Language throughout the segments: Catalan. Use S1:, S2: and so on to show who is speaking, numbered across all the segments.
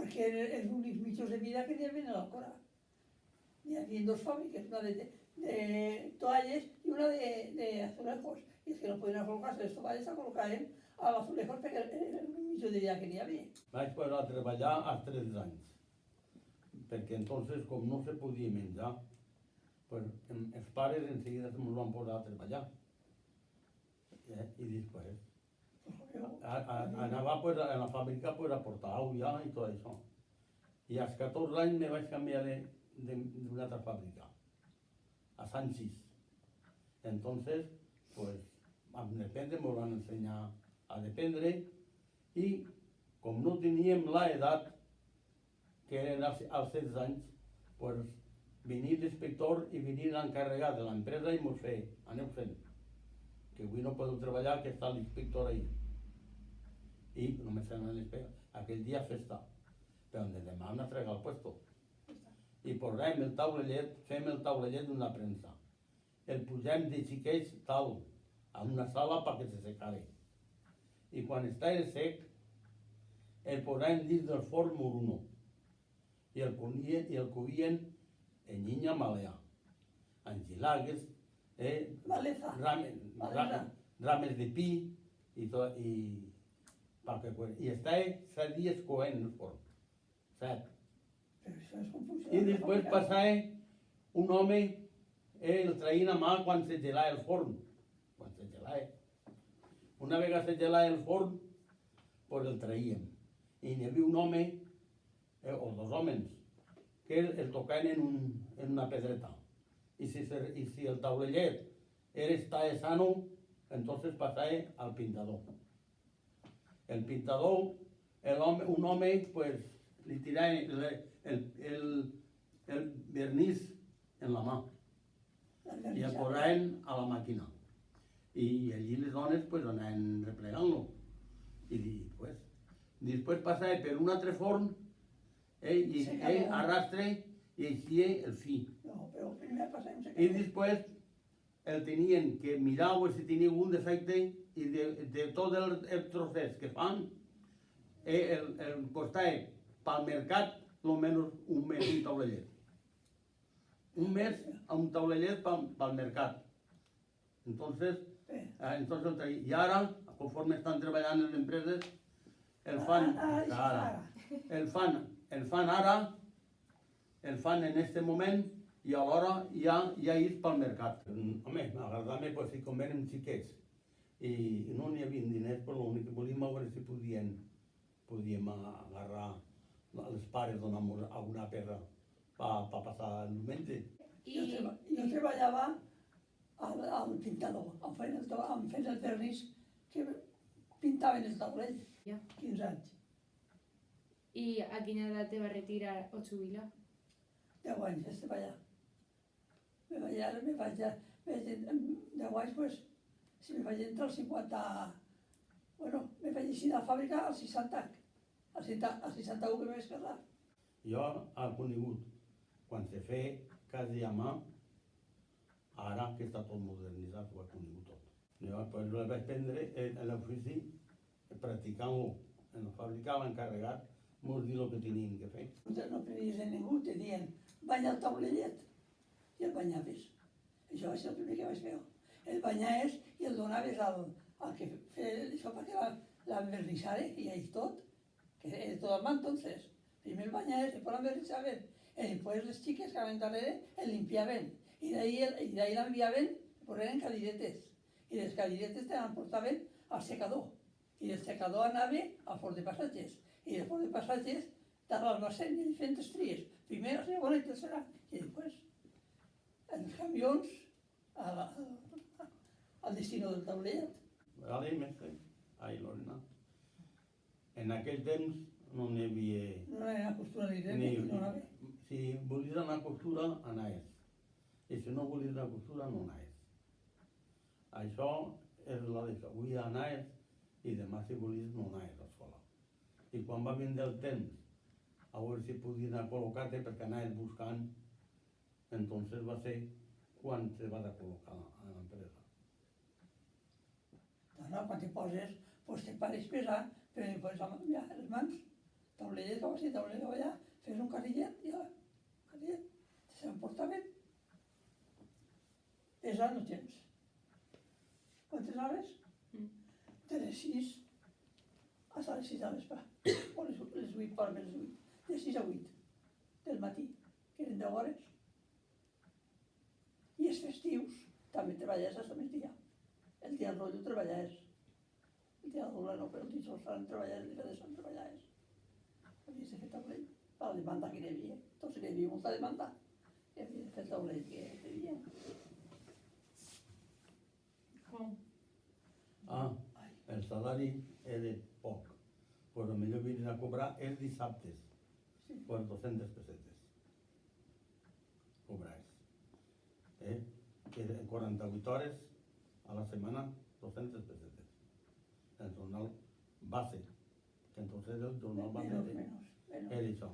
S1: perquè eren els únics mitjans de vida que hi havia a l'Alcora. Hi havia dos fàbriques, una de toalles i una d'azulejos. I és que no podien col·locar-se les toalles, se col·locaven a l'azulejos perquè era l'únic mitjà de vida que hi havia.
S2: Vaig poder treballar als 13 anys, perquè entonces, com no se podia menjar, pues, els pares en seguida se van posar a treballar. I després anava pues, a la fàbrica pues, a portar olla i tot això. I als 14 anys me vaig canviar d'una altra fàbrica, a Sanchis. Entonces, pues, a dependre, me van ensenyar a dependre i com no teníem l'edat que eren als 16 anys, pues, venir l'inspector i venir l'encarregat de l'empresa i mos fer, aneu fent, que avui no podeu treballar, que està l'inspector ahí. I només fem aquell dia festa, però demà hem de fregar el puesto. I posem el taulellet, fem el taulellet d'una premsa. El posem de xiquets tal, a una sala perquè se secare. I quan està sec, el posem dins del forn moruno. I el covien en llinya malea, en gilagues, rames de pi i tot, i està 7 dies coent en el forn. 7. I després passava un home, el traien a mà quan se gelava el forn. Quan se gelava. Una vegada se gelava el forn, pues el traiem. I n'hi havia un home, o dos homes, que el tocaven en una pedreta. I si el taulellet estava sano, entonces passava al pintador. El pintador, un home, pues, li tirava el vernís en la mà i el posaven a la màquina. I allí les dones pues, anaven replegant-lo. I pues, després passava per un altre forn i arrastre i eixia el fi. I després el tenien que mirar si tenia algun defecte i de tots els trossets que fan el costava pel mercat almenys un mes un taulellet. Un mes a un taulellet pel mercat. Entonces el traia. I ara, conforme estan treballant en les empreses, el fan ara, el fan en este moment i alhora ja és pel mercat. Home, m'agradava pues, si com érem xiquets i no n'hi havia diners, però l'únic que volíem veure si podíem agarrar els pares donar-nos alguna perra per passar el diumenge.
S1: Jo treballava al pintador, em feien el vernís que pintaven el taulell, 15 anys.
S3: I a quina edat te va retirar o jubilar?
S1: 10 anys, estava allà. Me vaig 10 anys, pues, si me vaig entrar als 50... Bueno, me vaig eixir de la fàbrica als 60, al 61 que me vaig casar.
S2: Jo he conegut, quan se feia casa a mà, ara que està tot modernitzat, ho he conegut tot. Jo pues, el vaig prendre a l'ofici, practicant-lo en la fàbrica, l'encarregat, mos dir el que tenien que fer.
S1: No prenies de ningú, te diuen, banya el taulellet, i el banyaves. Això va ser el primer que vaig veure. El banyaves i el donaves al que feia això perquè l'envernissara i és tot, que era tot al mà entonces. Primer el banyaves, després l'envernissaven, i després les xiques que anaven darrere el limpiaven, i d'ahí l'enviaven, posaven cadiretes, i les cadiretes te l'emportaven al secador, i del secador anava al forn de passatges, i del forn de passatges tant l'almacén i diferents tries, primera, segona i tercera, i després els camions al destino del taulellet.
S2: Vale, mestre, ai, Lorena. En aquell temps no n'hi havia...
S1: No hi havia costura ni res, no anava.
S2: Si volies anar a costura, anaves. I si no volies anar a costura, no anaves. Això és la de avui anaves i demà si volies no anaves a l'escola. I quan va vindre el temps, a veure si podies anar a col·locar-te perquè anaves buscant, entonces va ser quan te vas a col·locar a l'empresa.
S1: No, quan te poses, pues te pares pesar, però després ja les mans, taulellet, anaves a taulera allà, fes un carrillet, ja, carrillet, se l'emportaven. Pesar no tens. Quantes hores? De les 6 fins a les 6 de l'espà, o les 8, per les 8, de 6 a 8 del matí, que eren 10 hores. I els festius també treballaves fins a migdia. El dia del rotllo treballaves. El dia del doble no, però el dijous sant treballaves, el dia de sant treballaves. Havies de fer taulell, per la demanda que hi havia. Tots hi havia molta demanda. I havies de fer el taulell que hi havia.
S3: Com?
S2: Ah, el salari era poc. Pues potser vinen a cobrar els dissabtes,
S1: Sí.
S2: pues 200 pessetes. Cobraves. Que en 48 hores a la setmana, 200 pessetes. El jornal base, que entonces el jornal base
S1: Menos.
S2: era això.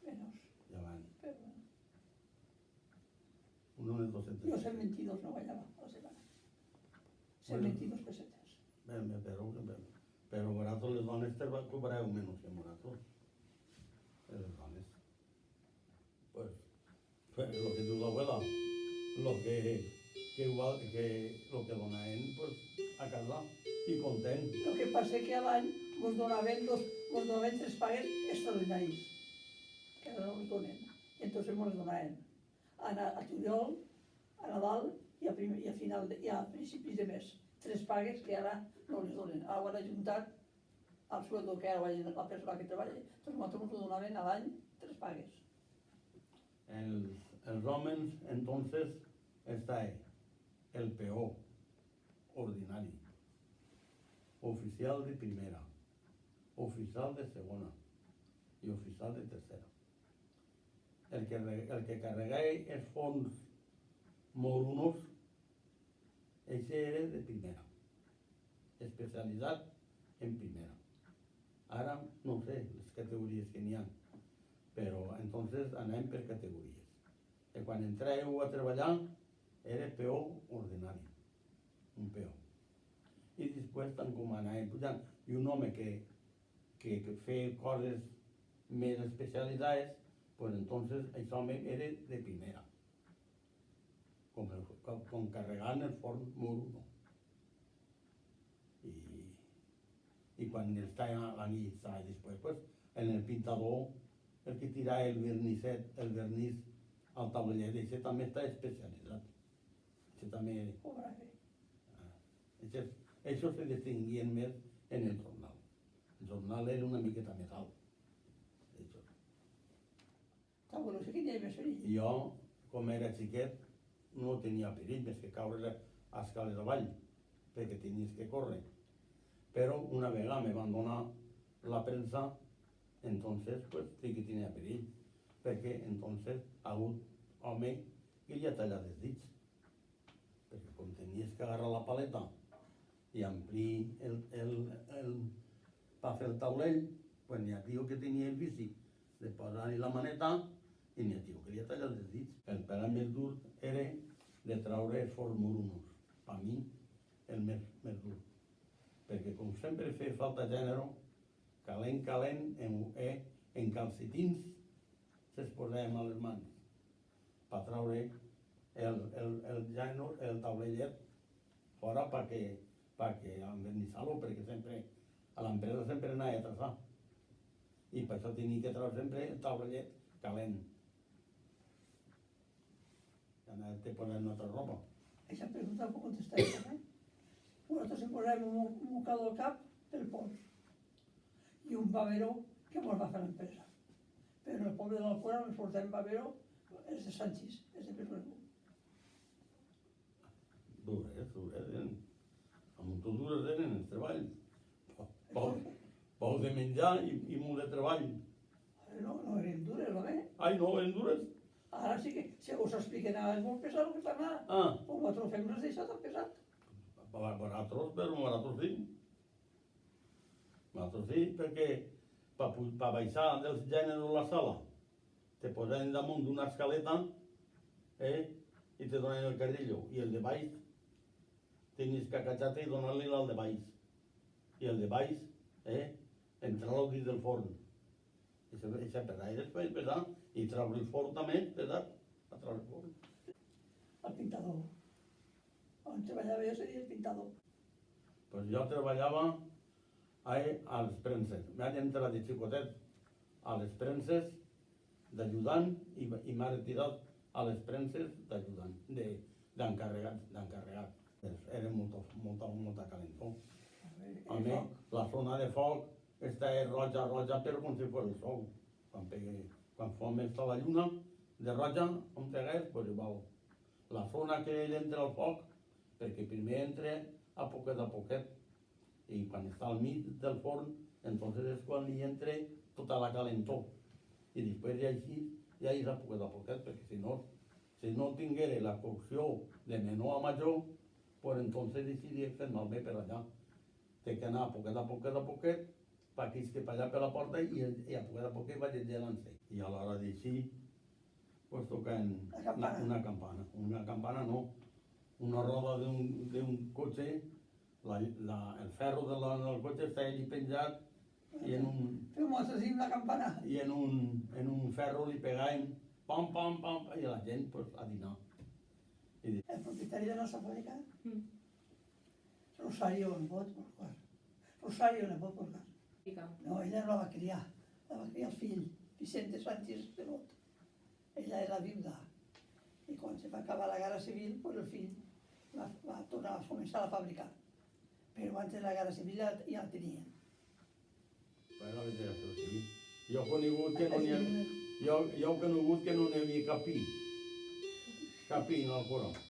S1: Menos.
S2: Llevant.
S1: Però bueno.
S2: Unos 200
S1: Jo 122 no guanyava a la setmana. 122 pessetes.
S2: Però vosaltres les dones cobreu menys que vosaltres. Les dones. Pues lo que diu l'abuela, lo que donaven pues, a casa i content.
S1: El que passa que a l'any vos donaven 3 pagues extraordinaris, que ara no els donen. I entonces mos donaven a juliol, a Nadal i a principis de mes. 3 pagues que ara no les donen. Ara ho han ajuntat al sueldo que ara guanya la persona que treballa. Doncs nosaltres ens donaven a l'any 3 pagues.
S2: Els homes, entonces, está el peor ordinario, oficial de primera, oficial de segona y oficial de tercera. El que carregaba els fons morunos, ese era de primera, especialitat en primera. Ara no sé les categories que n'hi ha, però entonces anem per categories. Que quan entreu a treballar era peó ordinari, un peó. I després tant com anàvem pujant, i un home que feia coses més especialitzades, pues entonces aquest home era de primera, com carregant el forn moruno. I quan estava a la nit, estava després, pues, en el pintador, el que tirava el vernís al taulellet, això també està especialitzat. Això també... Això se distinguien més en el jornal. El jornal era una miqueta més alt.
S1: Bueno, sí que n'hi havia més perill.
S2: Jo, com era xiquet, no tenia perill més que caure a escales avall, perquè tenies que córrer. Però una vegada me van donar la premsa, entonces pues sí que tenia perill, perquè entonces ha hagut home que li ha tallat els dits, perquè com tenies que agarrar la paleta i amplir per fer el taulell, pues n'hi ha tio que tenia el vici de posar-hi la maneta i n'hi ha tio que li ha tallat els dits. El pèl més dur era de traure els forns morunos, per mi el més dur, perquè com sempre feia falta gènere, calent, en calcetins se'ls posàvem a les mans per traure el taulellet fora perquè envernissar-lo, perquè sempre a l'empresa sempre anava a traçar i per això tenia que treure sempre el taulellet calent. Anava-te posant una altra roba.
S1: Aquesta pregunta puc contestar jo també. Nosaltres ens posàvem un mocador al cap pel pols i un bavero que ens va fer l'empresa. Però en el poble de l'Alcora ens portàvem bavero els de Sanchis, els de Perruego.
S2: Dures, a molt dures eren els treballs. Poc de menjar i molt de treball.
S1: No eren dures, home.
S2: Ai, no, eren dures?
S1: Ara sí que, si us expliquen ara, és molt pesat el que està anant. Però nosaltres fem les deixat tan pesat.
S2: Vosaltres, però vosaltres sí. Vosaltres sí, perquè per baixar dels gèneres a la sala te posaven damunt d'una escaleta i te donen el carrillo. I el de baix tenies que acatxar-te i donar-li al de baix. I el de baix entrar-lo dins del forn. I se pesar i després pesar, i treure el forn també, pesar, a treure el forn.
S1: El pintador. On treballava jo seria el pintador.
S2: Pues jo treballava a les premses. M'he entrat de xicotet a les premses d'ajudant i m'ha retirat a les premses d'ajudant, d'encarregat. Era molta calentor. A mi, la zona de foc està roja, però com si fos el sol. Quan fa més la lluna, de roja, on segueix, pues igual. La zona que ell entra al foc, perquè primer entra a poquet, i quan està al mig del forn, entonces és quan hi entra tota la calentor. I després ja és a poquet, perquè si no tinguera la cocció de menor a major, pues entonces decidiria fer malbé per allà. Té que anar a poquet, per aquí que per allà per la porta i a poquet vaig gelant-se. I a l'hora d'eixir, pues toquen una campana. Una campana no, una roda d'un cotxe, el ferro del cotxe està allí penjat i en un ferro li pegàvem pam, i la gent pues, a dinar.
S1: El propietari de la nostra fàbrica, Rosario Nebot Porcar. Rosario Nebot Porcar. No, ella no la va criar el fill, Vicente Sánchez Nebot. Ella era viuda. I quan se va acabar la Guerra Civil, pues el fill va tornar a començar a fabricar. Però antes de la Guerra Civil ja la tenien.
S2: La Guerra Civil. Jo he conegut que no n'hi havia capí. Capí en el coró.